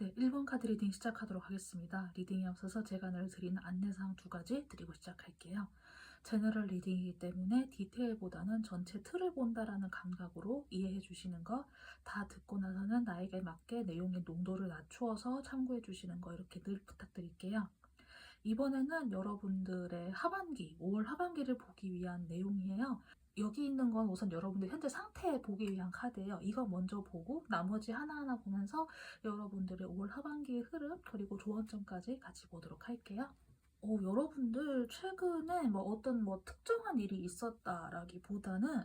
네, 1번 카드 리딩 시작하도록 하겠습니다. 리딩에 앞서서 제가 늘 드리는 안내사항 2가지 드리고 시작할게요. 제너럴 리딩이기 때문에 디테일보다는 전체 틀을 본다라는 감각으로 이해해 주시는 거, 다 듣고 나서는 나에게 맞게 내용의 농도를 낮추어서 참고해 주시는 거 이렇게 늘 부탁드릴게요. 이번에는 여러분들의 하반기, 5월 하반기를 보기 위한 내용이에요. 여기 있는 건 우선 여러분들 현재 상태 보기 위한 카드예요. 이거 먼저 보고 나머지 하나하나 보면서 여러분들의 5월 하반기의 흐름 그리고 조언점까지 같이 보도록 할게요. 여러분들 최근에 뭐 어떤 특정한 일이 있었다라기보다는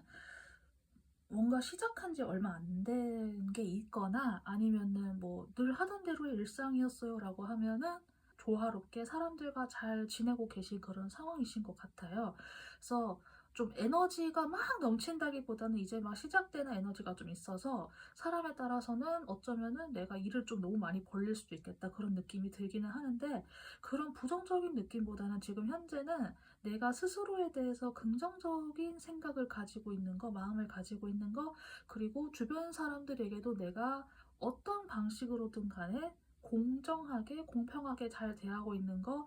뭔가 시작한 지 얼마 안 된 게 있거나 아니면은 뭐 늘 하던 대로의 일상이었어요 라고 하면은 조화롭게 사람들과 잘 지내고 계신 그런 상황이신 것 같아요. 그래서 좀 에너지가 막 넘친다기보다는 이제 막 시작되는 에너지가 좀 있어서 사람에 따라서는 어쩌면은 내가 일을 좀 너무 많이 벌릴 수도 있겠다 그런 느낌이 들기는 하는데, 그런 부정적인 느낌보다는 지금 현재는 내가 스스로에 대해서 긍정적인 생각을 가지고 있는 거, 마음을 가지고 있는 거, 그리고 주변 사람들에게도 내가 어떤 방식으로든 간에 공정하게, 공평하게 잘 대하고 있는 거,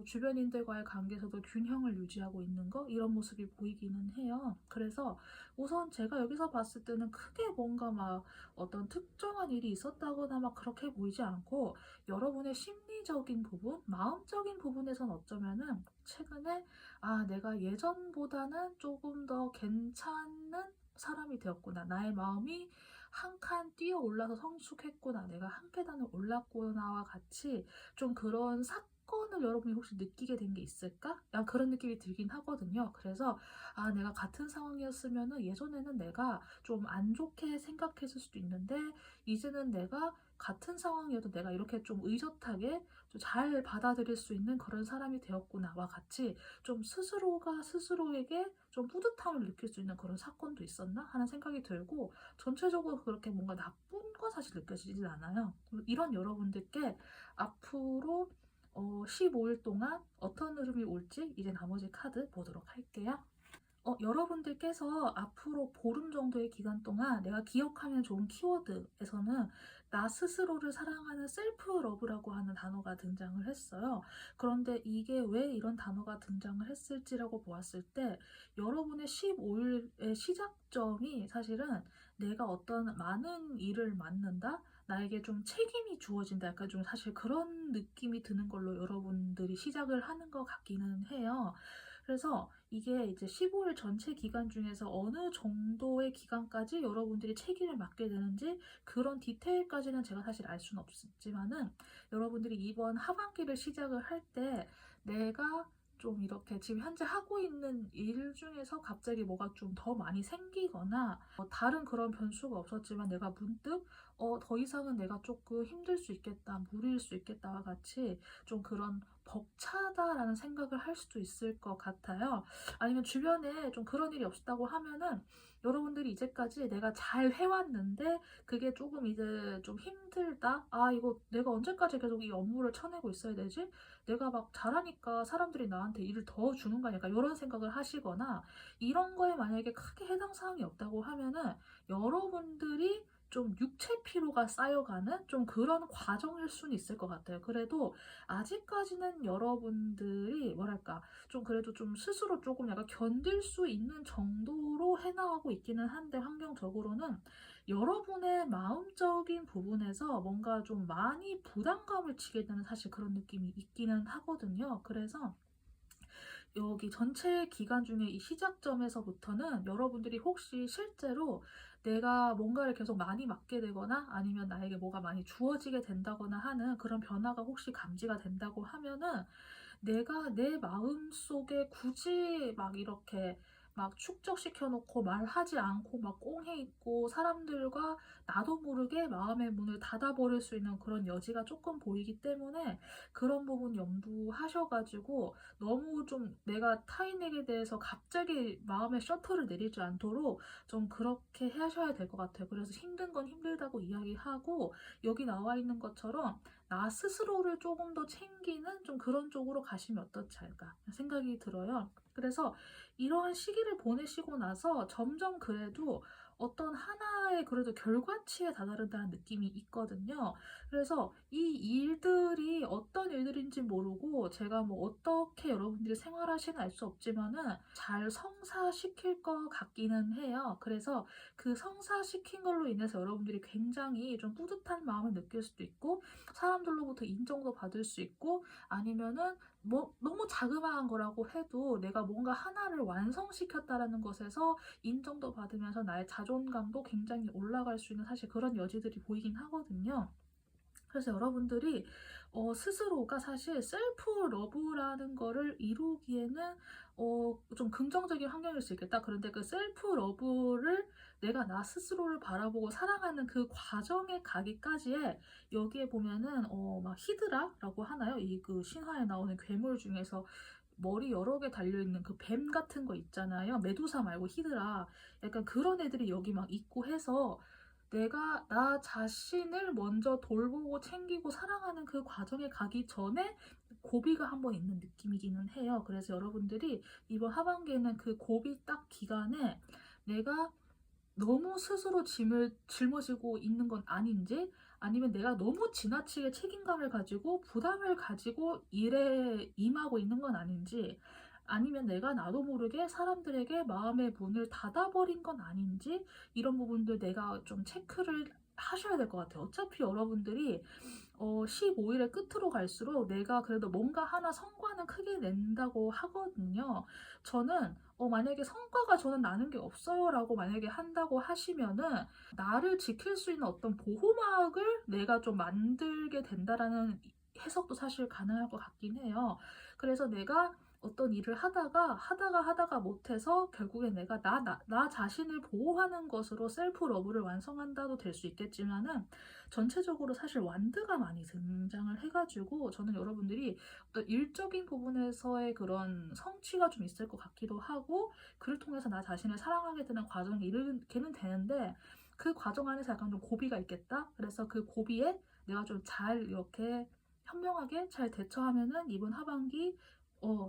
주변인들과의 관계에서도 균형을 유지하고 있는 거, 이런 모습이 보이기는 해요. 그래서 우선 제가 여기서 봤을 때는 크게 뭔가 막 어떤 특정한 일이 있었다거나 막 그렇게 보이지 않고, 여러분의 심리적인 부분, 마음적인 부분에선 어쩌면은 최근에 내가 예전보다는 조금 더 괜찮은 사람이 되었구나. 나의 마음이 한 칸 뛰어 올라서 성숙했구나. 내가 한 계단을 올랐구나와 같이 좀 그런 사건을 여러분이 혹시 느끼게 된 게 있을까? 약간 그런 느낌이 들긴 하거든요. 그래서 내가 같은 상황이었으면은 예전에는 내가 좀 안 좋게 생각했을 수도 있는데 이제는 내가 같은 상황이어도 내가 이렇게 좀 의젓하게 좀 잘 받아들일 수 있는 그런 사람이 되었구나와 같이 좀 스스로가 스스로에게 좀 뿌듯함을 느낄 수 있는 그런 사건도 있었나 하는 생각이 들고, 전체적으로 그렇게 뭔가 나쁜 거 사실 느껴지진 않아요. 이런 여러분들께 앞으로 15일 동안 어떤 흐름이 올지 이제 나머지 카드 보도록 할게요. 여러분들께서 앞으로 보름 정도의 기간 동안 내가 기억하면 좋은 키워드에서는 나 스스로를 사랑하는 셀프 러브라고 하는 단어가 등장을 했어요. 그런데 이게 왜 이런 단어가 등장을 했을지라고 보았을 때, 여러분의 15일의 시작점이 사실은 내가 어떤 많은 일을 맡는다? 나에게 좀 책임이 주어진다. 약간 좀 사실 그런 느낌이 드는 걸로 여러분들이 시작을 하는 것 같기는 해요. 그래서 이게 이제 15일 전체 기간 중에서 어느 정도의 기간까지 여러분들이 책임을 맡게 되는지 그런 디테일까지는 제가 사실 알 수는 없지만은, 여러분들이 이번 하반기를 시작을 할 때 내가 좀 이렇게 지금 현재 하고 있는 일 중에서 갑자기 뭐가 좀 더 많이 생기거나 다른 그런 변수가 없었지만 내가 문득 더 이상은 내가 조금 힘들 수 있겠다, 무리일 수 있겠다와 같이 좀 그런 벅차다라는 생각을 할 수도 있을 것 같아요. 아니면 주변에 좀 그런 일이 없었다고 하면은 여러분들이 이제까지 내가 잘 해왔는데 그게 조금 이제 좀 힘들다? 이거 내가 언제까지 계속 이 업무를 쳐내고 있어야 되지? 내가 막 잘하니까 사람들이 나한테 일을 더 주는 거 아닐까? 이런 생각을 하시거나, 이런 거에 만약에 크게 해당 사항이 없다고 하면은 여러분들이 좀 육체 피로가 쌓여가는 좀 그런 과정일 수는 있을 것 같아요. 그래도 아직까지는 여러분들이 뭐랄까 좀 그래도 좀 스스로 조금 약간 견딜 수 있는 정도로 해나가고 있기는 한데, 환경적으로는 여러분의 마음적인 부분에서 뭔가 좀 많이 부담감을 지게 되는 사실 그런 느낌이 있기는 하거든요. 그래서 여기 전체 기간 중에 이 시작점에서부터는 여러분들이 혹시 실제로 내가 뭔가를 계속 많이 맡게 되거나 아니면 나에게 뭐가 많이 주어지게 된다거나 하는 그런 변화가 혹시 감지가 된다고 하면은, 내가 내 마음속에 굳이 막 이렇게 막 축적시켜 놓고 말하지 않고 막 꽁해 있고 사람들과 나도 모르게 마음의 문을 닫아버릴 수 있는 그런 여지가 조금 보이기 때문에, 그런 부분 염두하셔가지고 너무 좀 내가 타인에게 대해서 갑자기 마음의 셔터를 내리지 않도록 좀 그렇게 하셔야 될 것 같아요. 그래서 힘든 건 힘들다고 이야기하고, 여기 나와 있는 것처럼 나 스스로를 조금 더 챙기는 좀 그런 쪽으로 가시면 어떻지 않을까 생각이 들어요. 그래서 이러한 시기를 보내시고 나서 점점 그래도 어떤 하나의 그래도 결과치에 다다른다는 느낌이 있거든요. 그래서 이 일들이 어떤 일들인지 모르고 제가 뭐 어떻게 여러분들이 생활하시나 알 수 없지만은 잘 성사시킬 것 같기는 해요. 그래서 그 성사시킨 걸로 인해서 여러분들이 굉장히 좀 뿌듯한 마음을 느낄 수도 있고 사람들로부터 인정도 받을 수 있고 아니면은 뭐 너무 자그마한 거라고 해도 내가 뭔가 하나를 완성시켰다라는 것에서 인정도 받으면서 나의 자존감도 굉장히 올라갈 수 있는 사실 그런 여지들이 보이긴 하거든요. 그래서 여러분들이 스스로가 사실 셀프 러브라는 거를 이루기에는 좀 긍정적인 환경일 수 있겠다. 그런데 그 셀프 러브를 내가 나 스스로를 바라보고 사랑하는 그 과정에 가기까지에 여기에 보면은 막 히드라라고 하나요? 이 그 신화에 나오는 괴물 중에서 머리 여러 개 달려있는 그 뱀 같은 거 있잖아요. 메두사 말고 히드라. 약간 그런 애들이 여기 막 있고 해서 내가 나 자신을 먼저 돌보고 챙기고 사랑하는 그 과정에 가기 전에 고비가 한번 있는 느낌이기는 해요. 그래서 여러분들이 이번 하반기에는 그 고비 딱 기간에 내가 너무 스스로 짐을 짊어지고 있는 건 아닌지 아니면 내가 너무 지나치게 책임감을 가지고 부담을 가지고 일에 임하고 있는 건 아닌지 아니면 내가 나도 모르게 사람들에게 마음의 문을 닫아버린 건 아닌지 이런 부분들 내가 좀 체크를 하셔야 될 것 같아요. 어차피 여러분들이 15일의 끝으로 갈수록 내가 그래도 뭔가 하나 성과는 크게 낸다고 하거든요. 저는 만약에 성과가 저는 나는 게 없어요 라고 만약에 한다고 하시면은 나를 지킬 수 있는 어떤 보호막을 내가 좀 만들게 된다라는 해석도 사실 가능할 것 같긴 해요. 그래서 내가 어떤 일을 하다가 못해서 결국에 내가 나 자신을 보호하는 것으로 셀프 러브를 완성한다도 될 수 있겠지만은 전체적으로 사실 완드가 많이 등장을 해가지고 저는 여러분들이 어떤 일적인 부분에서의 그런 성취가 좀 있을 것 같기도 하고 그를 통해서 나 자신을 사랑하게 되는 과정에 이르게는 되는데 그 과정 안에서 약간 좀 고비가 있겠다. 그래서 그 고비에 내가 좀 잘 이렇게 현명하게 잘 대처하면은 이번 하반기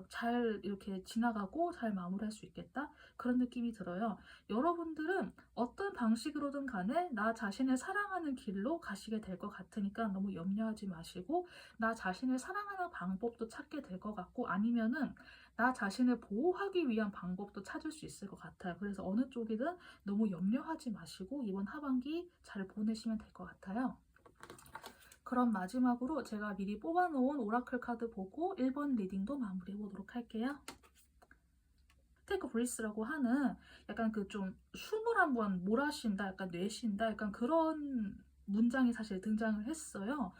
잘 이렇게 지나가고 잘 마무리할 수 있겠다. 그런 느낌이 들어요. 여러분들은 어떤 방식으로든 간에 나 자신을 사랑하는 길로 가시게 될 것 같으니까 너무 염려하지 마시고 나 자신을 사랑하는 방법도 찾게 될 것 같고 아니면은 나 자신을 보호하기 위한 방법도 찾을 수 있을 것 같아요. 그래서 어느 쪽이든 너무 염려하지 마시고 이번 하반기 잘 보내시면 될 것 같아요. 그럼 마지막으로 제가 미리 뽑아놓은 오라클 카드 보고 1번 리딩도 마무리해 보도록 할게요. 테이크 브리스라고 하는 약간 그 좀 숨을 한번 몰아쉰다, 약간 내쉰다, 약간 그런 문장이 사실 등장을 했어요.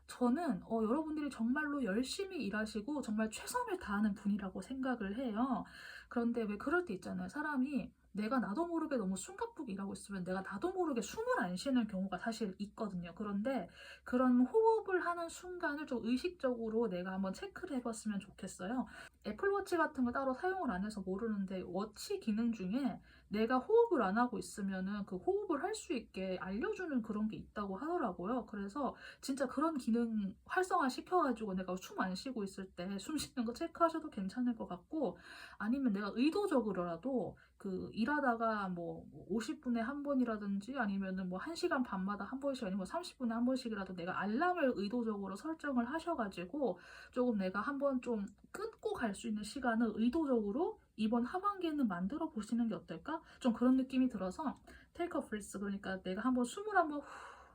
저는 여러분들이 정말로 열심히 일하시고 정말 최선을 다하는 분이라고 생각을 해요. 그런데 왜 그럴 때 있잖아요. 사람이 내가 나도 모르게 너무 숨가쁘게 일하고 있으면 내가 나도 모르게 숨을 안 쉬는 경우가 사실 있거든요. 그런데 그런 호흡을 하는 순간을 좀 의식적으로 내가 한번 체크를 해봤으면 좋겠어요. 애플워치 같은 거 따로 사용을 안 해서 모르는데 워치 기능 중에 내가 호흡을 안 하고 있으면은 그 호흡을 할 수 있게 알려주는 그런 게 있다고 하더라고요. 그래서 진짜 그런 기능 활성화 시켜가지고 내가 숨 안 쉬고 있을 때 숨 쉬는 거 체크하셔도 괜찮을 것 같고 아니면 내가 의도적으로라도 그 일하다가 뭐 50분에 한 번이라든지 아니면은 뭐 1시간 반마다 한 번씩 아니면 뭐 30분에 한 번씩이라도 내가 알람을 의도적으로 설정을 하셔가지고 조금 내가 한번 좀 끊고 갈 수 있는 시간을 의도적으로 이번 하반기에는 만들어 보시는 게 어떨까? 좀 그런 느낌이 들어서 테이크 어 브리스 그러니까 내가 한번 숨을 한번 후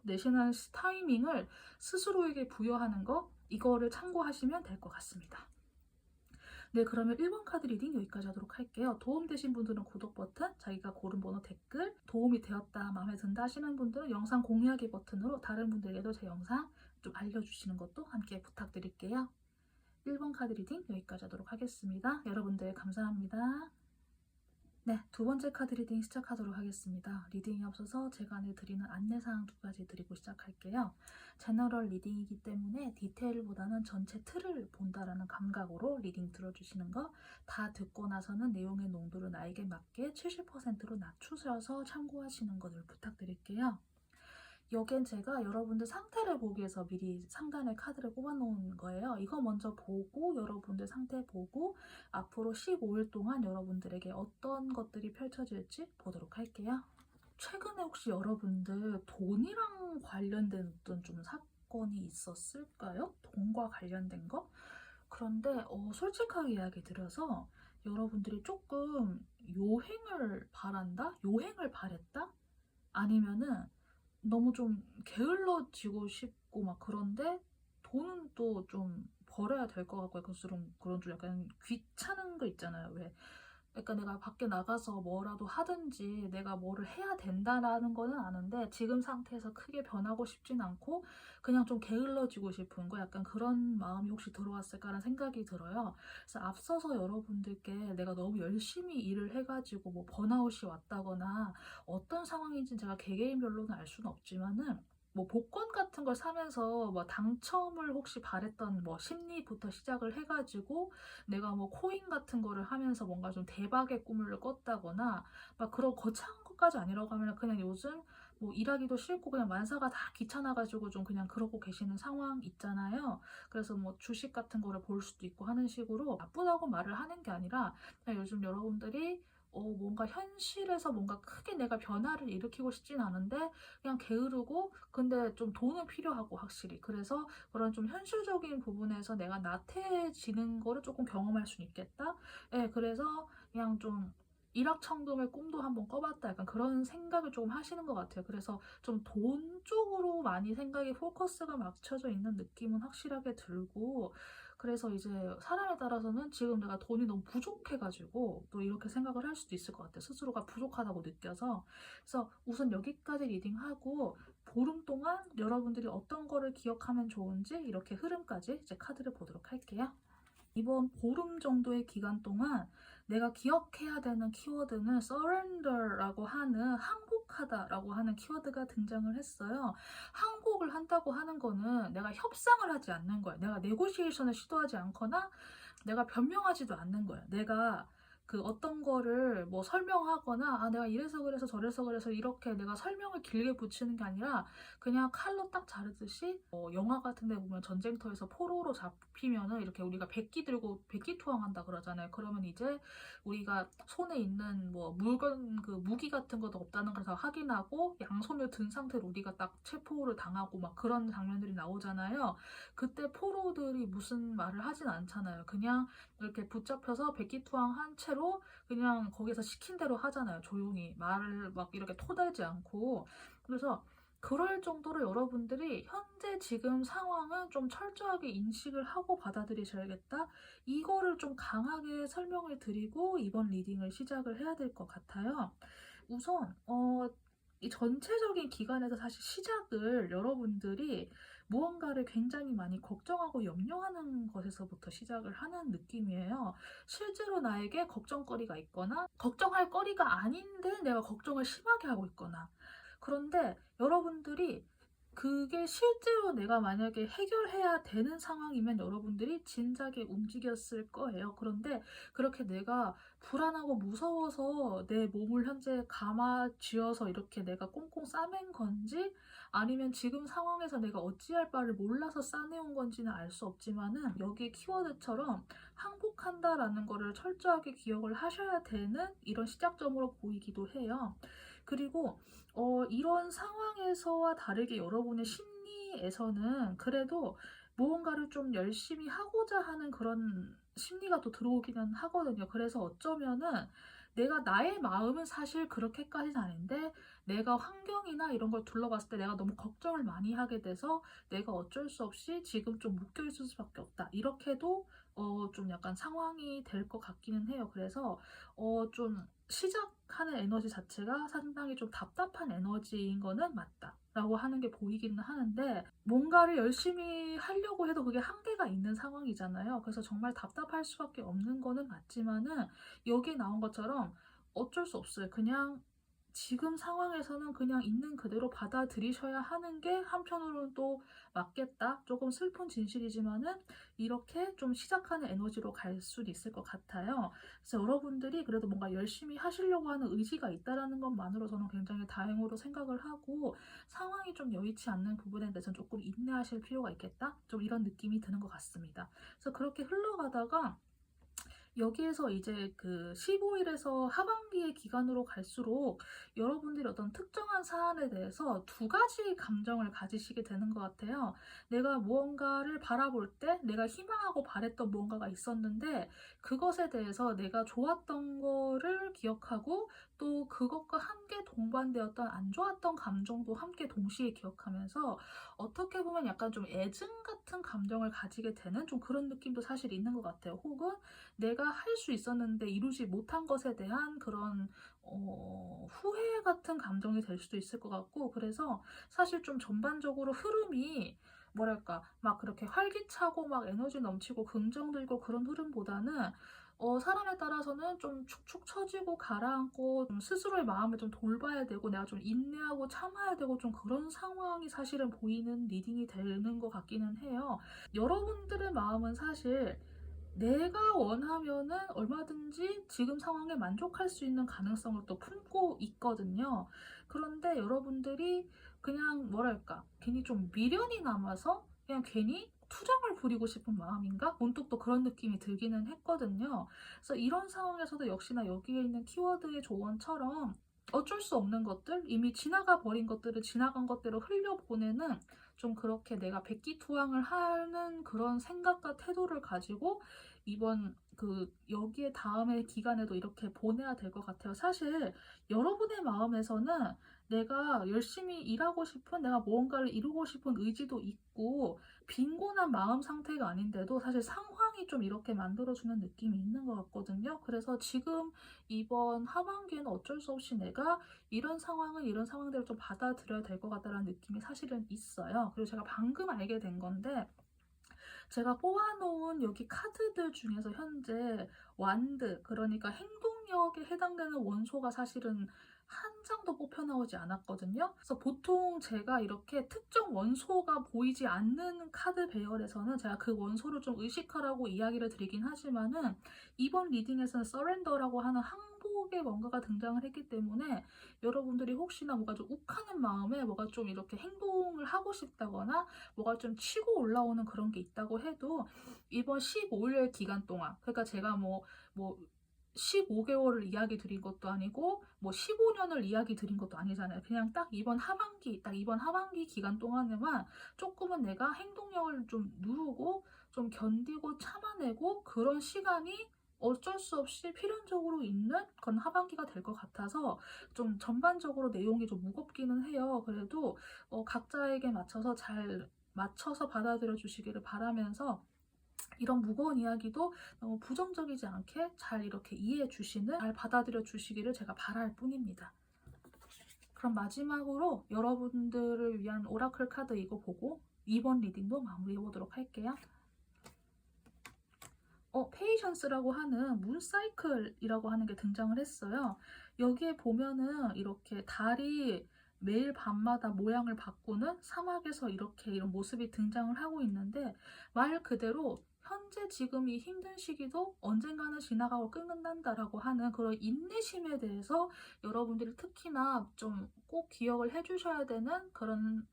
내쉬는 타이밍을 스스로에게 부여하는 거 이거를 참고하시면 될 것 같습니다. 네, 그러면 1번 카드 리딩 여기까지 하도록 할게요. 도움되신 분들은 구독 버튼, 자기가 고른 번호 댓글, 도움이 되었다, 마음에 든다 하시는 분들은 영상 공유하기 버튼으로 다른 분들에게도 제 영상 좀 알려주시는 것도 함께 부탁드릴게요. 1번 카드 리딩 여기까지 하도록 하겠습니다. 여러분들 감사합니다. 네, 두 번째 카드 리딩 시작하도록 하겠습니다. 리딩이 없어서 제가 드리는 안내사항 두 가지 드리고 시작할게요. 제너럴 리딩이기 때문에 디테일보다는 전체 틀을 본다라는 감각으로 리딩 들어주시는 거 다 듣고 나서는 내용의 농도를 나에게 맞게 70%로 낮추셔서 참고하시는 것을 부탁드릴게요. 여긴 제가 여러분들 상태를 보기 위해서 미리 상단에 카드를 뽑아놓은 거예요. 이거 먼저 보고 여러분들 상태 보고 앞으로 15일 동안 여러분들에게 어떤 것들이 펼쳐질지 보도록 할게요. 최근에 혹시 여러분들 돈이랑 관련된 어떤 좀 사건이 있었을까요? 돈과 관련된 거? 그런데 솔직하게 이야기 드려서 여러분들이 조금 요행을 바란다? 요행을 바랬다? 아니면은 너무 좀 게을러지고 싶고 막 그런데 돈은 또 좀 벌어야 될 것 같고 약간 그런 좀 약간 귀찮은 거 있잖아요. 왜 그러니까 내가 밖에 나가서 뭐라도 하든지 내가 뭐를 해야 된다라는 거는 아는데 지금 상태에서 크게 변하고 싶진 않고 그냥 좀 게을러지고 싶은 거 약간 그런 마음이 혹시 들어왔을까라는 생각이 들어요. 그래서 앞서서 여러분들께 내가 너무 열심히 일을 해가지고 뭐 번아웃이 왔다거나 어떤 상황인지 제가 개개인별로는 알 수는 없지만은 뭐 복권 같은 걸 사면서 뭐 당첨을 혹시 바랬던 뭐 심리부터 시작을 해가지고 내가 뭐 코인 같은 거를 하면서 뭔가 좀 대박의 꿈을 꿨다거나 막 그런 거창한 것까지 아니라고 하면 그냥 요즘 뭐 일하기도 싫고 그냥 만사가 다 귀찮아가지고 좀 그냥 그러고 계시는 상황 있잖아요. 그래서 뭐 주식 같은 거를 볼 수도 있고 하는 식으로 나쁘다고 말을 하는 게 아니라 그냥 요즘 여러분들이 뭔가 현실에서 뭔가 크게 내가 변화를 일으키고 싶진 않은데 그냥 게으르고 근데 좀 돈은 필요하고 확실히 그래서 그런 좀 현실적인 부분에서 내가 나태해지는 거를 조금 경험할 수 있겠다. 예, 그래서 그냥 좀 일확천금의 꿈도 한번 꿔봤다. 약간 그런 생각을 조금 하시는 것 같아요. 그래서 좀 돈 쪽으로 많이 생각이 포커스가 맞춰져 있는 느낌은 확실하게 들고 그래서 이제 사람에 따라서는 지금 내가 돈이 너무 부족해가지고 또 이렇게 생각을 할 수도 있을 것 같아요. 스스로가 부족하다고 느껴서. 그래서 우선 여기까지 리딩하고 보름 동안 여러분들이 어떤 거를 기억하면 좋은지 이렇게 흐름까지 이제 카드를 보도록 할게요. 이번 보름 정도의 기간 동안 내가 기억해야 되는 키워드는 surrender라고 하는 항복하다라고 하는 키워드가 등장을 했어요. 항복을 한다고 하는 거는 내가 협상을 하지 않는 거야. 내가 네고시에이션을 시도하지 않거나 내가 변명하지도 않는 거야. 내가 그 어떤 거를 뭐 설명하거나 내가 이래서 그래서 저래서 그래서 이렇게 내가 설명을 길게 붙이는 게 아니라 그냥 칼로 딱 자르듯이 영화 같은 데 보면 전쟁터에서 포로로 잡히면은 이렇게 우리가 백기 들고 백기 투항한다 그러잖아요. 그러면 이제 우리가 손에 있는 뭐 물건 그 무기 같은 것도 없다는 걸 다 확인하고 양손을 든 상태로 우리가 딱 체포를 당하고 막 그런 장면들이 나오잖아요. 그때 포로들이 무슨 말을 하진 않잖아요. 그냥 이렇게 붙잡혀서 백기투항한 채로 그냥 거기서 시킨 대로 하잖아요. 조용히 말을 막 이렇게 토달지 않고. 그래서 그럴 정도로 여러분들이 현재 지금 상황은 좀 철저하게 인식을 하고 받아들이셔야겠다. 이거를 좀 강하게 설명을 드리고 이번 리딩을 시작을 해야 될 것 같아요. 우선 이 전체적인 기간에서 사실 시작을 여러분들이 무언가를 굉장히 많이 걱정하고 염려하는 것에서부터 시작을 하는 느낌이에요. 실제로 나에게 걱정거리가 있거나 걱정할 거리가 아닌데 내가 걱정을 심하게 하고 있거나 그런데 여러분들이 그게 실제로 내가 만약에 해결해야 되는 상황이면 여러분들이 진작에 움직였을 거예요. 그런데 그렇게 내가 불안하고 무서워서 내 몸을 현재 감아쥐어서 이렇게 내가 꽁꽁 싸맨 건지 아니면 지금 상황에서 내가 어찌할 바를 몰라서 싸내온 건지는 알 수 없지만은 여기 키워드처럼 항복한다라는 거를 철저하게 기억을 하셔야 되는 이런 시작점으로 보이기도 해요. 그리고 이런 상황에서와 다르게 여러분의 심리에서는 그래도 무언가를 좀 열심히 하고자 하는 그런 심리가 또 들어오기는 하거든요. 그래서 어쩌면은 내가 나의 마음은 사실 그렇게까지는 아닌데 내가 환경이나 이런 걸 둘러봤을 때 내가 너무 걱정을 많이 하게 돼서 내가 어쩔 수 없이 지금 좀 묶여 있을 수밖에 없다. 이렇게도 좀 약간 상황이 될 것 같기는 해요. 그래서 좀 시작하는 에너지 자체가 상당히 좀 답답한 에너지인 거는 맞다. 라고 하는 게 보이기는 하는데 뭔가를 열심히 하려고 해도 그게 한계가 있는 상황이잖아요. 그래서 정말 답답할 수밖에 없는 거는 맞지만은 여기에 나온 것처럼 어쩔 수 없어요. 그냥 지금 상황에서는 그냥 있는 그대로 받아들이셔야 하는 게 한편으로는 또 맞겠다. 조금 슬픈 진실이지만은 이렇게 좀 시작하는 에너지로 갈 수도 있을 것 같아요. 그래서 여러분들이 그래도 뭔가 열심히 하시려고 하는 의지가 있다라는 것만으로 저는 굉장히 다행으로 생각을 하고 상황이 좀 여의치 않는 부분에 대해서는 조금 인내하실 필요가 있겠다. 좀 이런 느낌이 드는 것 같습니다. 그래서 그렇게 흘러가다가 여기에서 이제 그 15일에서 하반기의 기간으로 갈수록 여러분들이 어떤 특정한 사안에 대해서 두 가지 감정을 가지시게 되는 것 같아요. 내가 무언가를 바라볼 때 내가 희망하고 바랬던 무언가가 있었는데 그것에 대해서 내가 좋았던 거를 기억하고 또 그것과 함께 동반되었던 안 좋았던 감정도 함께 동시에 기억하면서 어떻게 보면 약간 좀 애증 같은 감정을 가지게 되는 좀 그런 느낌도 사실 있는 것 같아요. 혹은 내가 할 수 있었는데 이루지 못한 것에 대한 그런 후회 같은 감정이 될 수도 있을 것 같고, 그래서 사실 좀 전반적으로 흐름이 뭐랄까 막 그렇게 활기차고 막 에너지 넘치고 긍정들고 그런 흐름보다는 사람에 따라서는 좀 축축 처지고 가라앉고 좀 스스로의 마음을 좀 돌봐야 되고 내가 좀 인내하고 참아야 되고 좀 그런 상황이 사실은 보이는 리딩이 되는 것 같기는 해요. 여러분들의 마음은 사실 내가 원하면은 얼마든지 지금 상황에 만족할 수 있는 가능성을 또 품고 있거든요. 그런데 여러분들이 그냥 뭐랄까, 괜히 좀 미련이 남아서 그냥 괜히 투정을 부리고 싶은 마음인가? 문득 또 그런 느낌이 들기는 했거든요. 그래서 이런 상황에서도 역시나 여기에 있는 키워드의 조언처럼 어쩔 수 없는 것들, 이미 지나가 버린 것들을 지나간 것대로 흘려보내는 좀 그렇게 내가 백기투항을 하는 그런 생각과 태도를 가지고 이번 그 여기에 다음의 기간에도 이렇게 보내야 될 것 같아요. 사실 여러분의 마음에서는 내가 열심히 일하고 싶은, 내가 무언가를 이루고 싶은 의지도 있고 빈곤한 마음 상태가 아닌데도 사실 상황이 좀 이렇게 만들어주는 느낌이 있는 것 같거든요. 그래서 지금 이번 하반기에는 어쩔 수 없이 내가 이런 상황은 이런 상황대로 좀 받아들여야 될 것 같다는 느낌이 사실은 있어요. 그리고 제가 방금 알게 된 건데, 제가 뽑아놓은 여기 카드들 중에서 현재 완드, 그러니까 행동력에 해당되는 원소가 사실은 한 장도 뽑혀 나오지 않았거든요. 그래서 보통 제가 이렇게 특정 원소가 보이지 않는 카드 배열에서는 제가 그 원소를 좀 의식하라고 이야기를 드리긴 하지만은 이번 리딩에서는 서렌더라고 하는 항복의 뭔가가 등장을 했기 때문에 여러분들이 혹시나 뭐가 좀 욱하는 마음에 뭐가 좀 이렇게 행동을 하고 싶다거나 뭐가 좀 치고 올라오는 그런 게 있다고 해도 이번 15일 기간 동안, 그러니까 제가 뭐 15개월을 이야기 드린 것도 아니고 뭐 15년을 이야기 드린 것도 아니잖아요. 그냥 딱 이번 하반기 기간 동안에만 조금은 내가 행동력을 좀 누르고 좀 견디고 참아내고 그런 시간이 어쩔 수 없이 필연적으로 있는 그런 하반기가 될 것 같아서 좀 전반적으로 내용이 좀 무겁기는 해요. 그래도 각자에게 맞춰서 받아들여 주시기를 바라면서 이런 무거운 이야기도 너무 부정적이지 않게 잘 이렇게 이해해 주시는, 잘 받아들여 주시기를 제가 바랄 뿐입니다. 그럼 마지막으로 여러분들을 위한 오라클 카드 이거 보고 이번 리딩도 마무리해 보도록 할게요. 페이션스라고 하는 문 사이클이라고 하는 게 등장을 했어요. 여기에 보면은 이렇게 달이 매일 밤마다 모양을 바꾸는 사막에서 이렇게 이런 모습이 등장을 하고 있는데, 말 그대로 현재 지금 이 힘든 시기도 언젠가는 지나가고 끝난다라고 하는 그런 인내심에 대해서 여러분들이 특히나 좀 꼭 기억을 해주셔야 되는 그런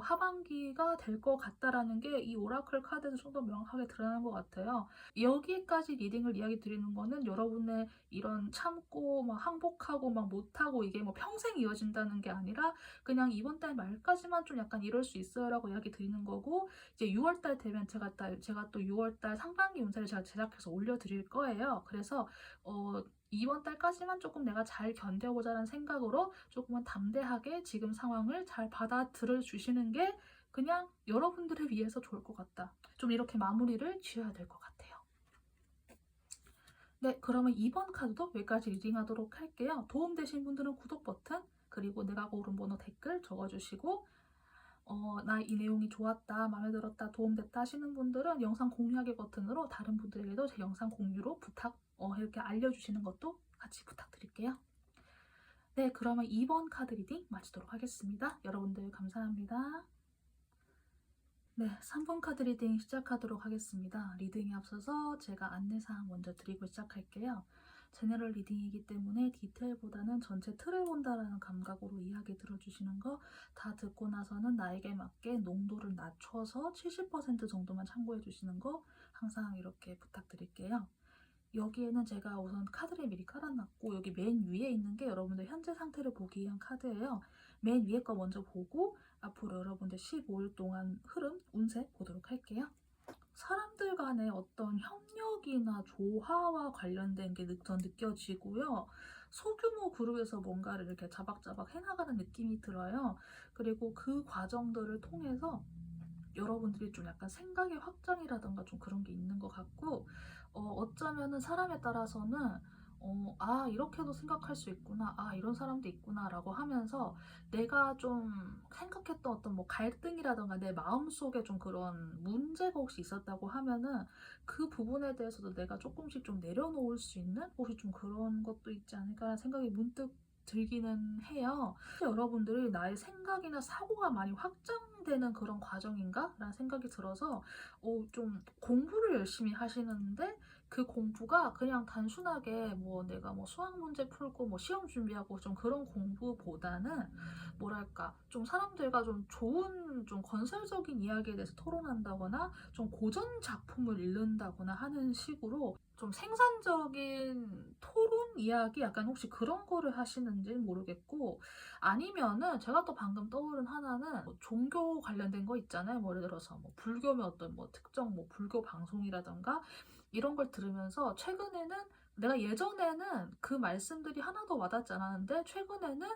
하반기가 될 것 같다라는 게 이 오라클 카드에서 좀 더 명확하게 드러나는 것 같아요. 여기까지 리딩을 이야기 드리는 거는 여러분의 이런 참고 막 항복하고 막 못하고 이게 뭐 평생 이어진다는 게 아니라 그냥 이번 달 말까지만 좀 약간 이럴 수 있어요라고 이야기 드리는 거고, 이제 6월달 되면 제가 또 6월달 상반기 운세를 제가 제작해서 올려드릴 거예요. 그래서 이번 달까지만 조금 내가 잘 견뎌보자는 생각으로 조금은 담대하게 지금 상황을 잘 받아들여 주시는 게 그냥 여러분들을 위해서 좋을 것 같다. 좀 이렇게 마무리를 지어야 될 것 같아요. 네, 그러면 이번 카드도 여기까지 리딩하도록 할게요. 도움되신 분들은 구독 버튼, 그리고 내가 고른 번호 댓글 적어주시고, 나 이 내용이 좋았다, 마음에 들었다, 도움됐다 하시는 분들은 영상 공유하기 버튼으로 다른 분들에게도 제 영상 공유로 이렇게 알려주시는 것도 같이 부탁드릴게요. 네, 그러면 2번 카드 리딩 마치도록 하겠습니다. 여러분들 감사합니다. 네, 3번 카드 리딩 시작하도록 하겠습니다. 리딩에 앞서서 제가 안내사항 먼저 드리고 시작할게요. 제너럴 리딩이기 때문에 디테일보다는 전체 틀을 본다라는 감각으로 이야기 들어주시는 거 다 듣고 나서는 나에게 맞게 농도를 낮춰서 70% 정도만 참고해 주시는 거 항상 이렇게 부탁드릴게요. 여기에는 제가 우선 카드를 미리 깔아놨고 여기 맨 위에 있는 게 여러분들 현재 상태를 보기 위한 카드예요. 맨 위에 거 먼저 보고 앞으로 여러분들 15일 동안 흐름, 운세 보도록 할게요. 사람들 간의 어떤 협력이나 조화와 관련된 게 더 느껴지고요. 소규모 그룹에서 뭔가를 이렇게 자박자박 해나가는 느낌이 들어요. 그리고 그 과정들을 통해서 여러분들이 좀 약간 생각의 확장이라던가 좀 그런 게 있는 것 같고, 어쩌면은 사람에 따라서는 아, 이렇게도 생각할 수 있구나, 아, 이런 사람도 있구나 라고 하면서 내가 좀 생각했던 어떤 뭐 갈등이라던가 내 마음속에 좀 그런 문제가 혹시 있었다고 하면은 그 부분에 대해서도 내가 조금씩 좀 내려놓을 수 있는 혹시 좀 그런 것도 있지 않을까라는 생각이 문득 들기는 해요. 여러분들이 나의 생각이나 사고가 많이 확장되는 그런 과정인가? 라는 생각이 들어서 좀 공부를 열심히 하시는데 그 공부가 그냥 단순하게 뭐 내가 뭐 수학 문제 풀고 뭐 시험 준비하고 좀 그런 공부보다는 뭐랄까 좀 사람들과 좀 좋은 좀 건설적인 이야기에 대해서 토론한다거나 좀 고전 작품을 읽는다거나 하는 식으로 좀 생산적인 토론 이야기 약간 혹시 그런 거를 하시는지 모르겠고, 아니면은 제가 또 방금 떠오른 하나는 뭐 종교 관련된 거 있잖아요. 뭐 예를 들어서 뭐 불교면 어떤 뭐 특정 뭐 불교 방송이라던가 이런 걸 들으면서 최근에는 내가 예전에는 그 말씀들이 하나도 와닿지 않았는데 최근에는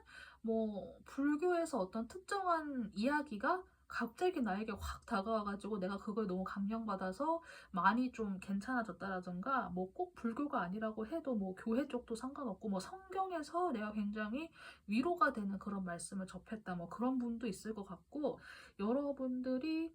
뭐 불교에서 어떤 특정한 이야기가 갑자기 나에게 확 다가와가지고 내가 그걸 너무 감명받아서 많이 좀 괜찮아졌다라든가 뭐 꼭 불교가 아니라고 해도 뭐 교회 쪽도 상관없고 뭐 성경에서 내가 굉장히 위로가 되는 그런 말씀을 접했다 뭐 그런 분도 있을 것 같고, 여러분들이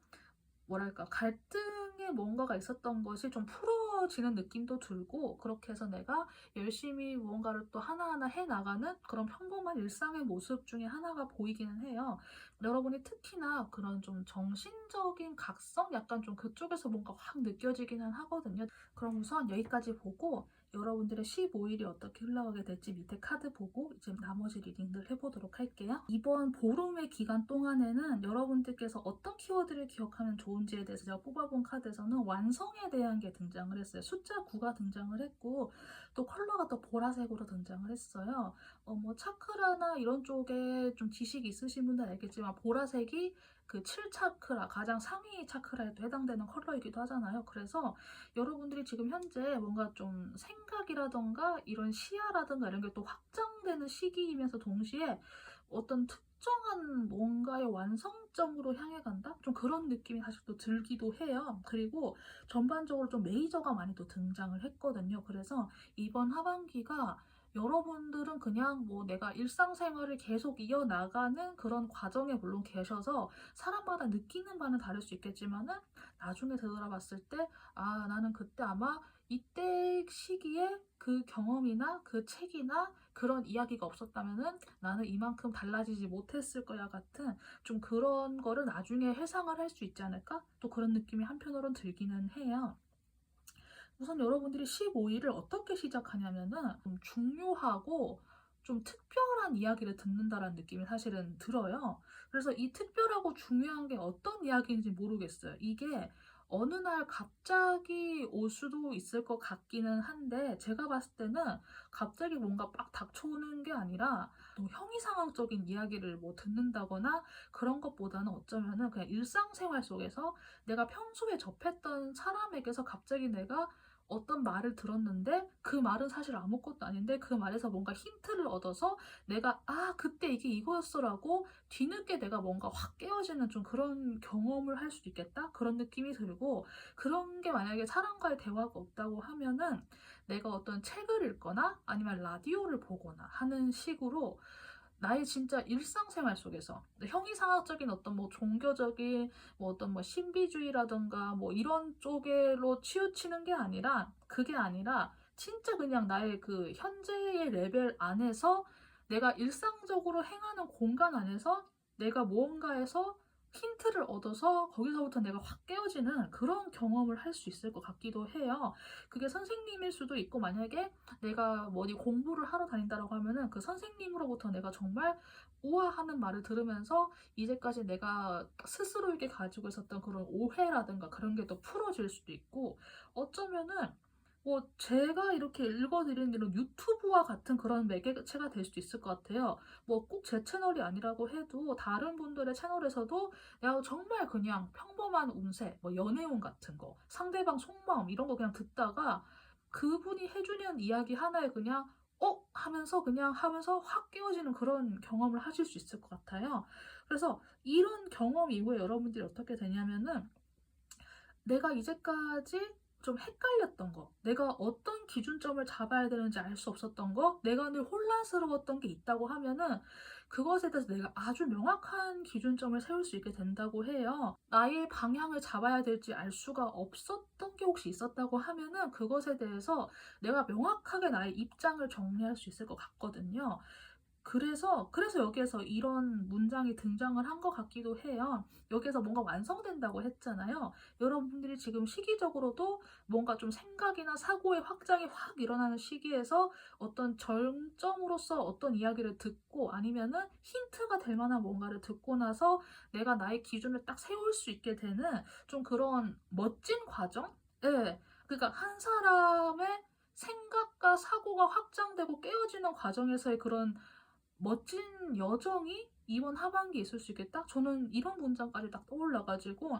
뭐랄까 갈등에 뭔가가 있었던 것이 좀 풀어지는 느낌도 들고 그렇게 해서 내가 열심히 무언가를 또 하나하나 해나가는 그런 평범한 일상의 모습 중에 하나가 보이기는 해요. 여러분이 특히나 그런 좀 정신적인 각성? 약간 좀 그쪽에서 뭔가 확 느껴지기는 하거든요. 그럼 우선 여기까지 보고 여러분들의 15일이 어떻게 흘러가게 될지 밑에 카드 보고 이제 나머지 리딩들 해보도록 할게요. 이번 보름의 기간 동안에는 여러분들께서 어떤 키워드를 기억하면 좋은지에 대해서 제가 뽑아본 카드에서는 완성에 대한 게 등장을 했어요. 숫자 9가 등장을 했고 또 컬러가 또 보라색으로 등장을 했어요. 뭐 차크라나 이런 쪽에 좀 지식이 있으신 분들은 알겠지만 보라색이 그 7차크라, 가장 상위 차크라에도 해당되는 컬러이기도 하잖아요. 그래서 여러분들이 지금 현재 뭔가 좀 생각이라던가 이런 시야라던가 이런 게 또 확장되는 시기이면서 동시에 어떤 특정한 뭔가의 완성점으로 향해 간다? 좀 그런 느낌이 사실 또 들기도 해요. 그리고 전반적으로 좀 메이저가 많이 또 등장을 했거든요. 그래서 이번 하반기가 여러분들은 그냥 뭐 내가 일상생활을 계속 이어나가는 그런 과정에 물론 계셔서 사람마다 느끼는 바는 다를 수 있겠지만은 나중에 되돌아봤을 때 아, 나는 그때 아마 이때 시기에 그 경험이나 그 책이나 그런 이야기가 없었다면은 나는 이만큼 달라지지 못했을 거야 같은 좀 그런 거를 나중에 회상을 할 수 있지 않을까? 또 그런 느낌이 한편으론 들기는 해요. 우선 여러분들이 15일을 어떻게 시작하냐면은 좀 중요하고 좀 특별한 이야기를 듣는다라는 느낌이 사실은 들어요. 그래서 이 특별하고 중요한 게 어떤 이야기인지 모르겠어요. 이게 어느 날 갑자기 올 수도 있을 것 같기는 한데 제가 봤을 때는 갑자기 뭔가 빡 닥쳐오는 게 아니라 또 형이상학적인 이야기를 뭐 듣는다거나 그런 것보다는 어쩌면은 그냥 일상생활 속에서 내가 평소에 접했던 사람에게서 갑자기 내가 어떤 말을 들었는데 그 말은 사실 아무것도 아닌데 그 말에서 뭔가 힌트를 얻어서 내가 아 그때 이게 이거였어라고 뒤늦게 내가 뭔가 확 깨어지는 좀 그런 경험을 할 수도 있겠다 그런 느낌이 들고, 그런 게 만약에 사람과의 대화가 없다고 하면은 내가 어떤 책을 읽거나 아니면 라디오를 보거나 하는 식으로 나의 진짜 일상생활 속에서 형이상학적인 어떤 뭐 종교적인 뭐 어떤 뭐 신비주의라던가 뭐 이런 쪽으로 치우치는 게 아니라 그게 아니라 진짜 그냥 나의 그 현재의 레벨 안에서 내가 일상적으로 행하는 공간 안에서 내가 무언가에서 힌트를 얻어서 거기서부터 내가 확 깨어지는 그런 경험을 할 수 있을 것 같기도 해요. 그게 선생님일 수도 있고 만약에 내가 뭐 어디 공부를 하러 다닌다라고 하면은 그 선생님으로부터 내가 정말 우아하는 말을 들으면서 이제까지 내가 스스로에게 가지고 있었던 그런 오해라든가 그런 게 또 풀어질 수도 있고, 어쩌면은 제가 이렇게 읽어드리는 이런 유튜브와 같은 그런 매개체가 될 수도 있을 것 같아요. 꼭 제 채널이 아니라고 해도 다른 분들의 채널에서도 내가 정말 그냥 평범한 운세, 연애운 같은 거, 상대방 속마음 이런 거 그냥 듣다가 그분이 해주는 이야기 하나에 그냥 하면서 그냥 하면서 확 깨어지는 그런 경험을 하실 수 있을 것 같아요. 그래서 이런 경험 이후에 여러분들이 어떻게 되냐면은 내가 이제까지 좀 헷갈렸던 거, 내가 어떤 기준점을 잡아야 되는지 알 수 없었던 거, 내가 늘 혼란스러웠던 게 있다고 하면은 그것에 대해서 내가 아주 명확한 기준점을 세울 수 있게 된다고 해요. 나의 방향을 잡아야 될지 알 수가 없었던 게 혹시 있었다고 하면은 그것에 대해서 내가 명확하게 나의 입장을 정리할 수 있을 것 같거든요. 그래서 여기에서 이런 문장이 등장을 한 것 같기도 해요. 여기에서 뭔가 완성된다고 했잖아요. 여러분들이 지금 시기적으로도 뭔가 좀 생각이나 사고의 확장이 확 일어나는 시기에서 어떤 절정으로서 어떤 이야기를 듣고 아니면은 힌트가 될 만한 뭔가를 듣고 나서 내가 나의 기준을 딱 세울 수 있게 되는 좀 그런 멋진 과정? 예. 그러니까 한 사람의 생각과 사고가 확장되고 깨어지는 과정에서의 그런 멋진 여정이 이번 하반기에 있을 수 있겠다? 저는 이런 문장까지 딱 떠올라가지고,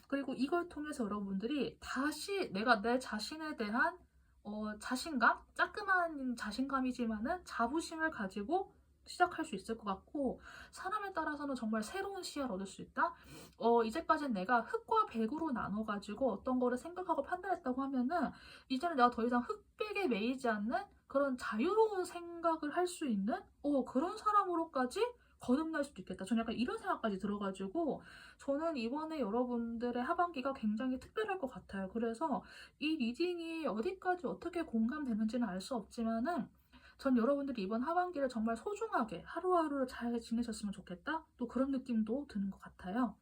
그리고 이걸 통해서 여러분들이 다시 내가 내 자신에 대한 자신감? 따끔한 자신감이지만은 자부심을 가지고 시작할 수 있을 것 같고, 사람에 따라서는 정말 새로운 시야를 얻을 수 있다? 이제까지는 내가 흑과 백으로 나눠가지고 어떤 거를 생각하고 판단했다고 하면은, 이제는 내가 더 이상 흑백에 매이지 않는 그런 자유로운 생각을 할 수 있는 그런 사람으로까지 거듭날 수도 있겠다. 저는 약간 이런 생각까지 들어가지고 저는 이번에 여러분들의 하반기가 굉장히 특별할 것 같아요. 그래서 이 리딩이 어디까지 어떻게 공감되는지는 알 수 없지만은 전 여러분들이 이번 하반기를 정말 소중하게 하루하루를 잘 지내셨으면 좋겠다. 또 그런 느낌도 드는 것 같아요.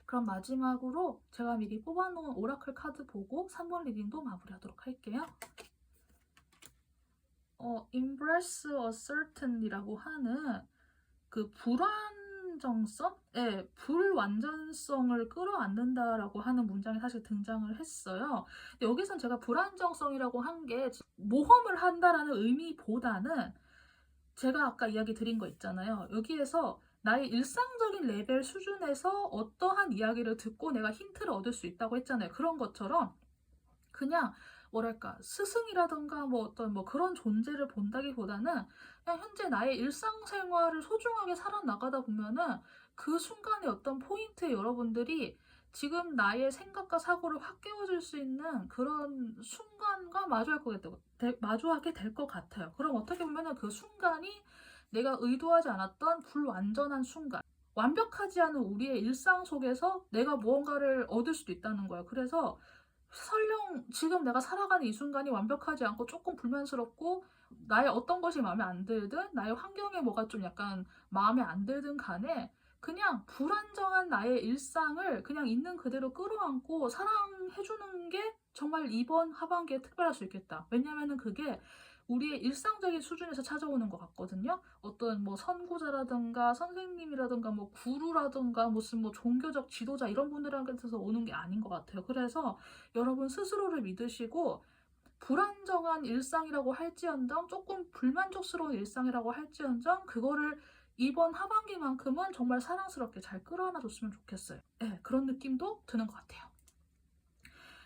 그럼 마지막으로 제가 미리 뽑아놓은 오라클 카드 보고 3번 리딩도 마무리하도록 할게요. embrace a certain이라고 하는 그 불완전성? 예, 불완전성을 끌어안는다라고 하는 문장이 사실 등장을 했어요. 근데 여기선 제가 불안정성이라고 한 게 모험을 한다라는 의미보다는 제가 아까 이야기 드린 거 있잖아요. 여기에서 나의 일상적인 레벨 수준에서 어떠한 이야기를 듣고 내가 힌트를 얻을 수 있다고 했잖아요. 그런 것처럼 그냥 뭐랄까 스승이라던가 어떤 그런 존재를 본다기보다는 그냥 현재 나의 일상생활을 소중하게 살아나가다 보면은 그 순간의 어떤 포인트에 여러분들이 지금 나의 생각과 사고를 확 깨워줄 수 있는 그런 순간과 마주하게 될 것 같아요. 그럼 어떻게 보면은 그 순간이 내가 의도하지 않았던 불완전한 순간, 완벽하지 않은 우리의 일상 속에서 내가 무언가를 얻을 수도 있다는 거예요. 그래서 설령 지금 내가 살아가는 이 순간이 완벽하지 않고 조금 불만스럽고 나의 어떤 것이 마음에 안 들든 나의 환경에 뭐가 좀 약간 마음에 안 들든 간에 그냥 불안정한 나의 일상을 그냥 있는 그대로 끌어안고 사랑해주는 게 정말 이번 하반기에 특별할 수 있겠다. 왜냐면은 그게 우리의 일상적인 수준에서 찾아오는 것 같거든요. 어떤 선구자라든가 선생님이라든가 구루라든가 무슨 종교적 지도자 이런 분들한테서 오는 게 아닌 것 같아요. 그래서 여러분 스스로를 믿으시고 불안정한 일상이라고 할지언정 조금 불만족스러운 일상이라고 할지언정 그거를 이번 하반기만큼은 정말 사랑스럽게 잘 끌어안아 줬으면 좋겠어요. 네, 그런 느낌도 드는 것 같아요.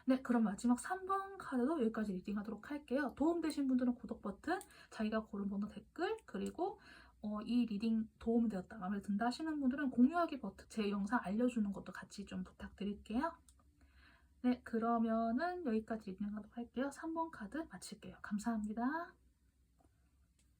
네, 그럼 마지막 3번 카드도 여기까지 리딩하도록 할게요. 도움되신 분들은 구독 버튼, 자기가 고른 번호 댓글, 그리고 이 리딩 도움되었다, 마음에 든다 하시는 분들은 공유하기 버튼, 제 영상 알려주는 것도 같이 좀 부탁드릴게요. 네, 그러면은 여기까지 리딩하도록 할게요. 3번 카드 마칠게요. 감사합니다.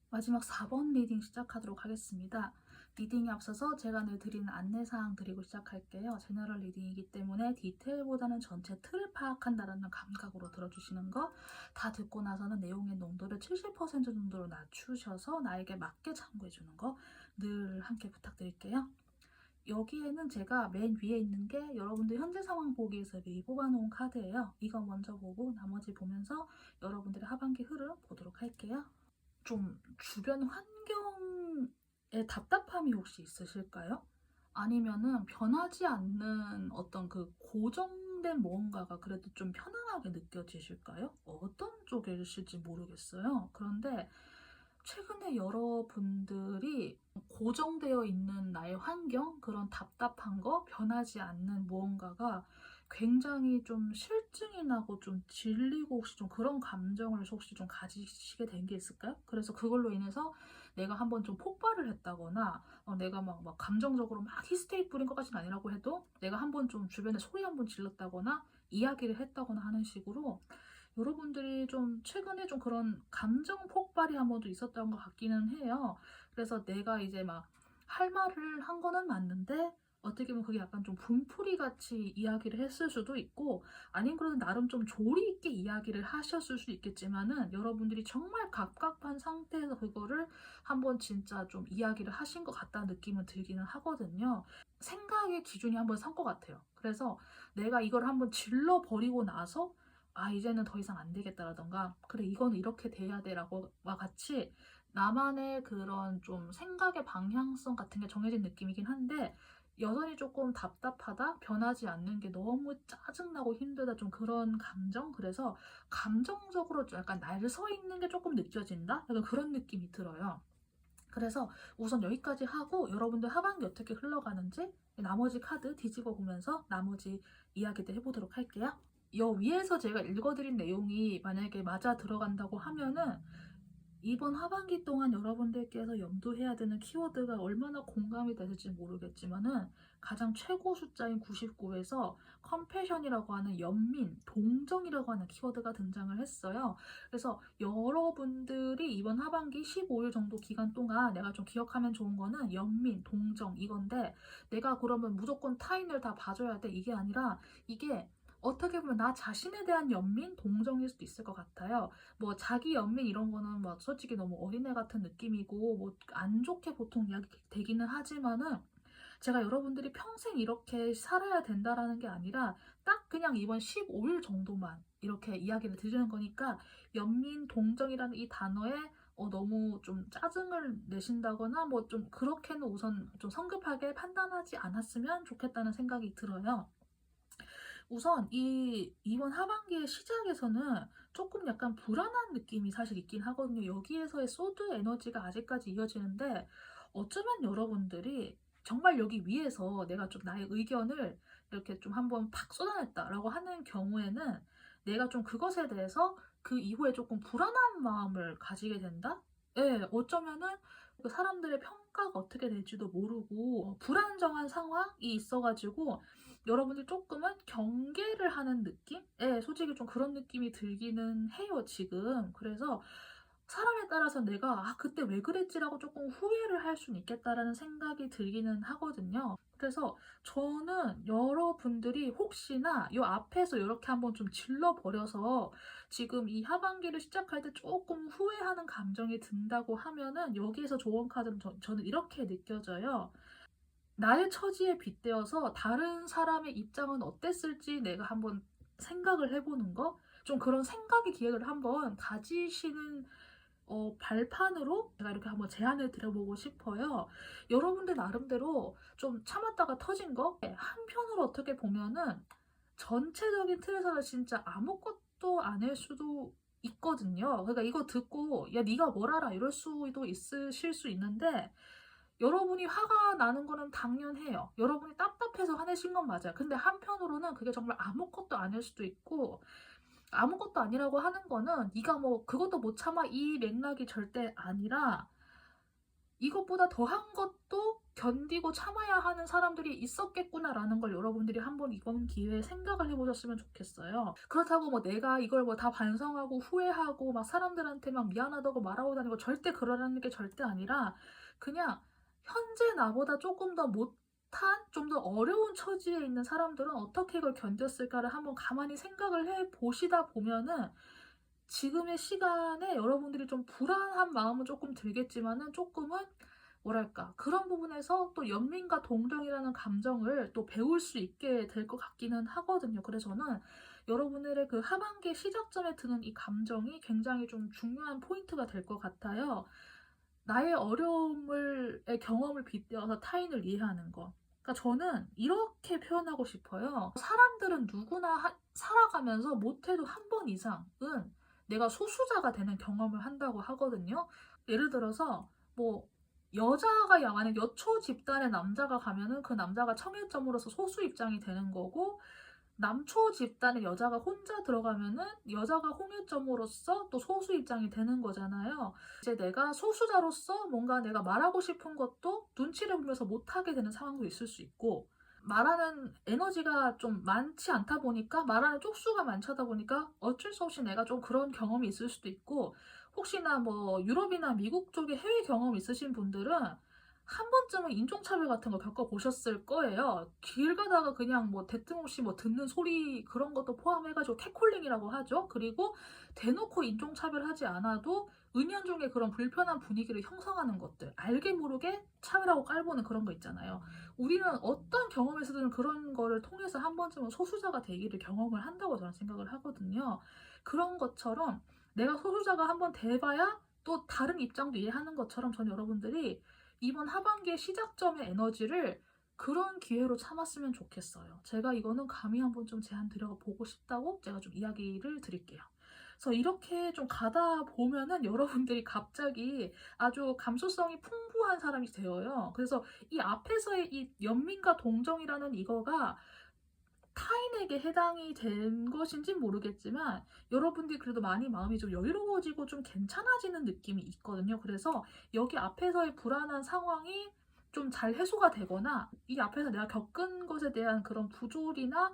마지막 4번 리딩 시작하도록 하겠습니다. 리딩에 앞서서 제가 늘 드리는 안내사항 드리고 시작할게요. 제너럴 리딩이기 때문에 디테일보다는 전체 틀을 파악한다는 감각으로 들어주시는 거, 다 듣고 나서는 내용의 농도를 70% 정도로 낮추셔서 나에게 맞게 참고해주는 거 늘 함께 부탁드릴게요. 여기에는 제가 맨 위에 있는 게 여러분들 현재 상황 보기에서 미리 뽑아놓은 카드예요. 이거 먼저 보고 나머지 보면서 여러분들의 하반기 흐름 보도록 할게요. 좀 주변 환경에 답답함이 혹시 있으실까요? 아니면은 변하지 않는 어떤 그 고정된 진행된 무언가가 그래도 좀 편안하게 느껴지실까요? 어떤 쪽이실지 모르겠어요. 그런데 최근에 여러분들이 고정되어 있는 나의 환경, 그런 답답한 거, 변하지 않는 무언가가 굉장히 좀 실증이 나고 좀 질리고 혹시 좀 그런 감정을 혹시 좀 가지시게 된 게 있을까요? 그래서 그걸로 인해서 내가 한번 좀 폭발을 했다거나 내가 막 감정적으로 막 히스테리 뿌린 것까지는 아니라고 해도 내가 한번 좀 주변에 소리 한번 질렀다거나 이야기를 했다거나 하는 식으로 여러분들이 좀 최근에 좀 그런 감정 폭발이 한 번도 있었던 것 같기는 해요. 그래서 내가 이제 막 할 말을 한 거는 맞는데 어떻게 보면 그게 약간 좀 분풀이 같이 이야기를 했을 수도 있고 아닌 그래도 나름 좀 조리 있게 이야기를 하셨을 수 있겠지만은 여러분들이 정말 갑갑한 상태에서 그거를 한번 진짜 좀 이야기를 하신 것 같다는 느낌은 들기는 하거든요. 생각의 기준이 한번 선 것 같아요. 그래서 내가 이걸 한번 질러버리고 나서 이제는 더 이상 안 되겠다라던가, 그래, 이거는 이렇게 돼야 돼라고 같이 나만의 그런 좀 생각의 방향성 같은 게 정해진 느낌이긴 한데, 여전히 조금 답답하다, 변하지 않는 게 너무 짜증나고 힘들다, 좀 그런 감정? 그래서 감정적으로 좀 약간 날 서 있는 게 조금 느껴진다? 약간 그런 느낌이 들어요. 그래서 우선 여기까지 하고 여러분들 하반기 어떻게 흘러가는지 나머지 카드 뒤집어 보면서 나머지 이야기들 해보도록 할게요. 여 위에서 제가 읽어드린 내용이 만약에 맞아 들어간다고 하면은 이번 하반기 동안 여러분들께서 염두해야 되는 키워드가 얼마나 공감이 되실지 모르겠지만은 가장 최고 숫자인 99에서 컴패션이라고 하는 연민, 동정이라고 하는 키워드가 등장을 했어요. 그래서 여러분들이 이번 하반기 15일 정도 기간 동안 내가 좀 기억하면 좋은 거는 연민, 동정 이건데, 내가 그러면 무조건 타인을 다 봐줘야 돼 이게 아니라, 이게 어떻게 보면 나 자신에 대한 연민, 동정일 수도 있을 것 같아요. 뭐 자기 연민 이런 거는 막 솔직히 너무 어린애 같은 느낌이고 뭐 안 좋게 보통 이야기 되기는 하지만은, 제가 여러분들이 평생 이렇게 살아야 된다라는 게 아니라 딱 그냥 이번 15일 정도만 이렇게 이야기를 드리는 거니까, 연민, 동정이라는 이 단어에 너무 좀 짜증을 내신다거나 뭐 좀 그렇게는 우선 좀 성급하게 판단하지 않았으면 좋겠다는 생각이 들어요. 우선 이번 하반기의 시작에서는 조금 약간 불안한 느낌이 사실 있긴 하거든요. 여기에서의 소드 에너지가 아직까지 이어지는데, 어쩌면 여러분들이 정말 여기 위에서 내가 좀 나의 의견을 이렇게 좀 한번 팍 쏟아냈다라고 하는 경우에는 내가 좀 그것에 대해서 그 이후에 조금 불안한 마음을 가지게 된다? 예, 어쩌면은 그 사람들의 평가가 어떻게 될지도 모르고 불안정한 상황이 있어가지고 여러분들 조금은 경계를 하는 느낌? 예, 솔직히 좀 그런 느낌이 들기는 해요, 지금. 그래서 사람에 따라서 내가 그때 왜 그랬지라고 조금 후회를 할 수는 있겠다라는 생각이 들기는 하거든요. 그래서 저는 여러분들이 혹시나 이 앞에서 이렇게 한번 좀 질러버려서 지금 이 하반기를 시작할 때 조금 후회하는 감정이 든다고 하면은, 여기에서 조언 카드는 저는 이렇게 느껴져요. 나의 처지에 빗대어서 다른 사람의 입장은 어땠을지 내가 한번 생각을 해보는 거? 좀 그런 생각의 기회를 한번 가지시는 발판으로 제가 이렇게 한번 제안을 드려보고 싶어요. 여러분들 나름대로 좀 참았다가 터진 거? 한편으로 어떻게 보면은 전체적인 틀에서는 진짜 아무것도 아닐 수도 있거든요. 그러니까 이거 듣고 야 네가 뭘 알아 이럴 수도 있으실 수 있는데, 여러분이 화가 나는 거는 당연해요. 여러분이 답답해서 화내신 건 맞아요. 근데 한편으로는 그게 정말 아무것도 아닐 수도 있고, 아무것도 아니라고 하는 거는 네가 뭐 그것도 못 참아 이 맥락이 절대 아니라, 이것보다 더한 것도 견디고 참아야 하는 사람들이 있었겠구나라는 걸 여러분들이 한번 이번 기회에 생각을 해보셨으면 좋겠어요. 그렇다고 뭐 내가 이걸 뭐 다 반성하고 후회하고 막 사람들한테 막 미안하다고 말하고 다니고 절대 그러라는 게 절대 아니라, 그냥 현재 나보다 조금 더 못한, 좀 더 어려운 처지에 있는 사람들은 어떻게 이걸 견뎠을까를 한번 가만히 생각을 해 보시다 보면은, 지금의 시간에 여러분들이 좀 불안한 마음은 조금 들겠지만은 조금은 뭐랄까 그런 부분에서 또 연민과 동정이라는 감정을 또 배울 수 있게 될 것 같기는 하거든요. 그래서 저는 여러분들의 그 하반기 시작점에 드는 이 감정이 굉장히 좀 중요한 포인트가 될 것 같아요. 나의 어려움의 경험을 빗대어서 타인을 이해하는 거. 그러니까 저는 이렇게 표현하고 싶어요. 사람들은 누구나 살아가면서 못해도 한 번 이상은 내가 소수자가 되는 경험을 한다고 하거든요. 예를 들어서 뭐 여자가 만약 여초 집단의 남자가 가면은 그 남자가 청일점으로서 소수 입장이 되는 거고, 남초 집단의 여자가 혼자 들어가면은 여자가 홍일점으로서 또 소수 입장이 되는 거잖아요. 이제 내가 소수자로서 뭔가 내가 말하고 싶은 것도 눈치를 보면서 못하게 되는 상황도 있을 수 있고, 말하는 에너지가 좀 많지 않다 보니까, 말하는 쪽수가 많지 않다 보니까 어쩔 수 없이 내가 좀 그런 경험이 있을 수도 있고, 혹시나 뭐 유럽이나 미국 쪽에 해외 경험 있으신 분들은 한 번쯤은 인종차별 같은 거 겪어보셨을 거예요. 길 가다가 그냥 뭐 대뜸없이 뭐 듣는 소리 그런 것도 포함해가지고 catcalling이라고 하죠. 그리고 대놓고 인종차별하지 않아도 은연중에 그런 불편한 분위기를 형성하는 것들, 알게 모르게 차별하고 깔보는 그런 거 있잖아요. 우리는 어떤 경험에서든 그런 거를 통해서 한 번쯤은 소수자가 되기를 경험을 한다고 저는 생각을 하거든요. 그런 것처럼 내가 소수자가 한번 돼봐야 또 다른 입장도 이해하는 것처럼, 전 여러분들이 이번 하반기의 시작점의 에너지를 그런 기회로 참았으면 좋겠어요. 제가 이거는 감히 한번 좀 제안 드려보고 싶다고 제가 좀 이야기를 드릴게요. 그래서 이렇게 좀 가다 보면은 여러분들이 갑자기 아주 감수성이 풍부한 사람이 되어요. 그래서 이 앞에서의 이 연민과 동정이라는 이거가 타인에게 해당이 된 것인지 모르겠지만 여러분들이 그래도 많이 마음이 좀 여유로워지고 좀 괜찮아지는 느낌이 있거든요. 그래서 여기 앞에서의 불안한 상황이 좀 잘 해소가 되거나, 이 앞에서 내가 겪은 것에 대한 그런 부조리나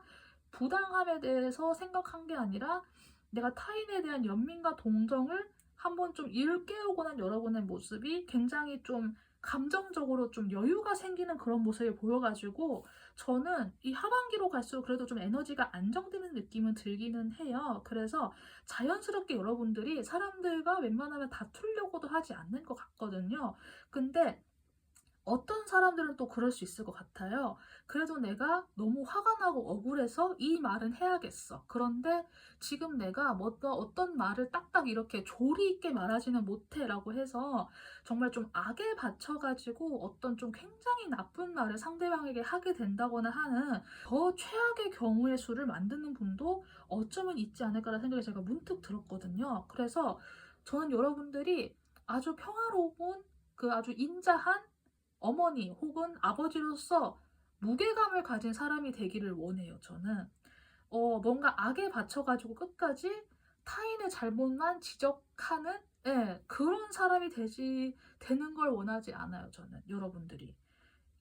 부당함에 대해서 생각한 게 아니라 내가 타인에 대한 연민과 동정을 한번 좀 일깨우고 난 여러분의 모습이 굉장히 좀 감정적으로 좀 여유가 생기는 그런 모습이 보여가지고, 저는 이 하반기로 갈수록 그래도 좀 에너지가 안정되는 느낌은 들기는 해요. 그래서 자연스럽게 여러분들이 사람들과 웬만하면 다투려고도 하지 않는 것 같거든요. 근데 어떤 사람들은 또 그럴 수 있을 것 같아요. 그래도 내가 너무 화가 나고 억울해서 이 말은 해야겠어. 그런데 지금 내가 어떤 말을 딱딱 이렇게 조리 있게 말하지는 못해라고 해서 정말 좀 악에 받쳐가지고 어떤 좀 굉장히 나쁜 말을 상대방에게 하게 된다거나 하는 더 최악의 경우의 수를 만드는 분도 어쩌면 있지 않을까라는 생각이 제가 문득 들었거든요. 그래서 저는 여러분들이 아주 평화로운, 그 아주 인자한 어머니 혹은 아버지로서 무게감을 가진 사람이 되기를 원해요, 저는. 뭔가 악에 받쳐가지고 끝까지 타인의 잘못만 지적하는, 그런 사람이 되는 걸 원하지 않아요, 저는. 여러분들이.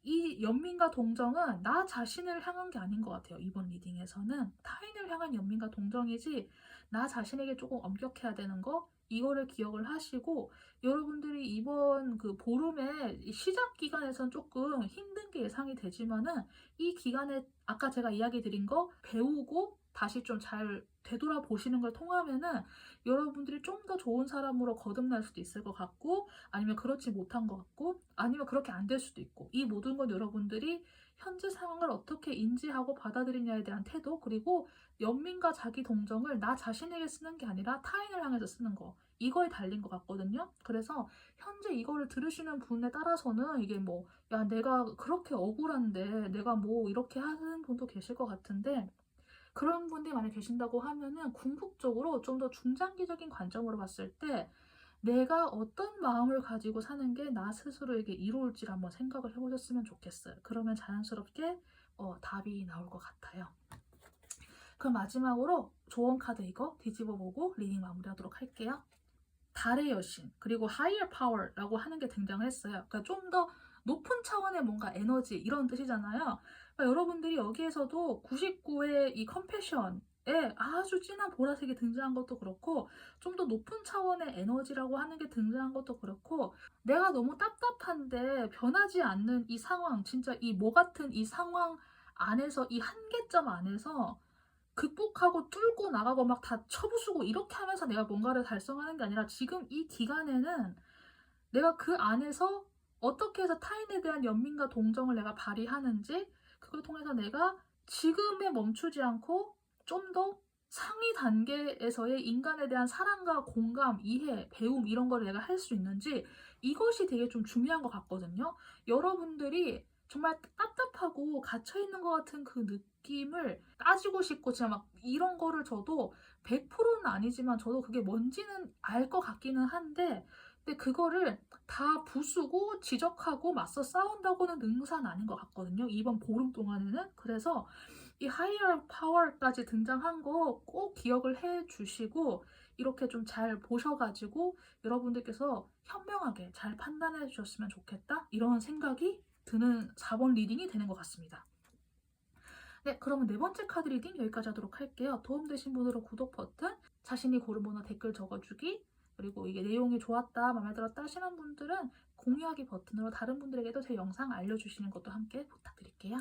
이 연민과 동정은 나 자신을 향한 게 아닌 것 같아요. 이번 리딩에서는 타인을 향한 연민과 동정이지 나 자신에게 조금 엄격해야 되는 거, 이거를 기억을 하시고, 여러분들이 이번 그 보름의 시작 기간에선 조금 힘든 게 예상이 되지만은 이 기간에 아까 제가 이야기 드린 거 배우고 다시 좀 잘 되돌아보시는 걸 통하면은 여러분들이 좀 더 좋은 사람으로 거듭날 수도 있을 것 같고, 아니면 그렇지 못한 것 같고, 아니면 그렇게 안 될 수도 있고, 이 모든 건 여러분들이 현재 상황을 어떻게 인지하고 받아들이냐에 대한 태도, 그리고 연민과 자기 동정을 나 자신에게 쓰는 게 아니라 타인을 향해서 쓰는 거, 이거에 달린 것 같거든요. 그래서 현재 이거를 들으시는 분에 따라서는 이게 뭐, 야, 내가 그렇게 억울한데 내가 뭐 이렇게 하는 분도 계실 것 같은데, 그런 분들이 만약 계신다고 하면은 궁극적으로 좀 더 중장기적인 관점으로 봤을 때 내가 어떤 마음을 가지고 사는 게 나 스스로에게 이로울지를 한번 생각을 해보셨으면 좋겠어요. 그러면 자연스럽게 답이 나올 것 같아요. 그럼 마지막으로 조언 카드 이거 뒤집어 보고 리딩 마무리하도록 할게요. 달의 여신, 그리고 higher power라고 하는 게 등장을 했어요. 그러니까 좀 더 높은 차원의 뭔가 에너지, 이런 뜻이잖아요. 그러니까 여러분들이 여기에서도 99의 이 컴패션에 아주 진한 보라색이 등장한 것도 그렇고, 좀 더 높은 차원의 에너지라고 하는 게 등장한 것도 그렇고, 내가 너무 답답한데 변하지 않는 이 상황, 진짜 이 뭐 같은 이 상황 안에서, 이 한계점 안에서 극복하고 뚫고 나가고 막 다 쳐부수고 이렇게 하면서 내가 뭔가를 달성하는 게 아니라, 지금 이 기간에는 내가 그 안에서 어떻게 해서 타인에 대한 연민과 동정을 내가 발휘하는지, 그걸 통해서 내가 지금에 멈추지 않고 좀 더 상위 단계에서의 인간에 대한 사랑과 공감, 이해, 배움, 이런 걸 내가 할 수 있는지, 이것이 되게 좀 중요한 것 같거든요. 여러분들이 정말 답답하고 갇혀있는 것 같은 그 느낌을 따지고 싶고 진짜 막 이런 거를 저도 100%는 아니지만 저도 그게 뭔지는 알 것 같기는 한데 근데 그거를 다 부수고 지적하고 맞서 싸운다고는 능사는 아닌 것 같거든요. 이번 보름 동안에는. 그래서 이 higher power까지 등장한 거 꼭 기억을 해 주시고 이렇게 좀 잘 보셔가지고 여러분들께서 현명하게 잘 판단해 주셨으면 좋겠다 이런 생각이 드는 4번 리딩이 되는 것 같습니다. 네, 그러면 네 번째 카드 리딩 여기까지 하도록 할게요. 도움되신 분들은 구독 버튼, 자신이 고른 번호 댓글 적어주기, 그리고 이게 내용이 좋았다, 마음에 들었다 하시는 분들은 공유하기 버튼으로 다른 분들에게도 제 영상 알려주시는 것도 함께 부탁드릴게요.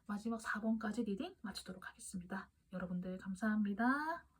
마지막 4번까지 리딩 마치도록 하겠습니다. 여러분들 감사합니다.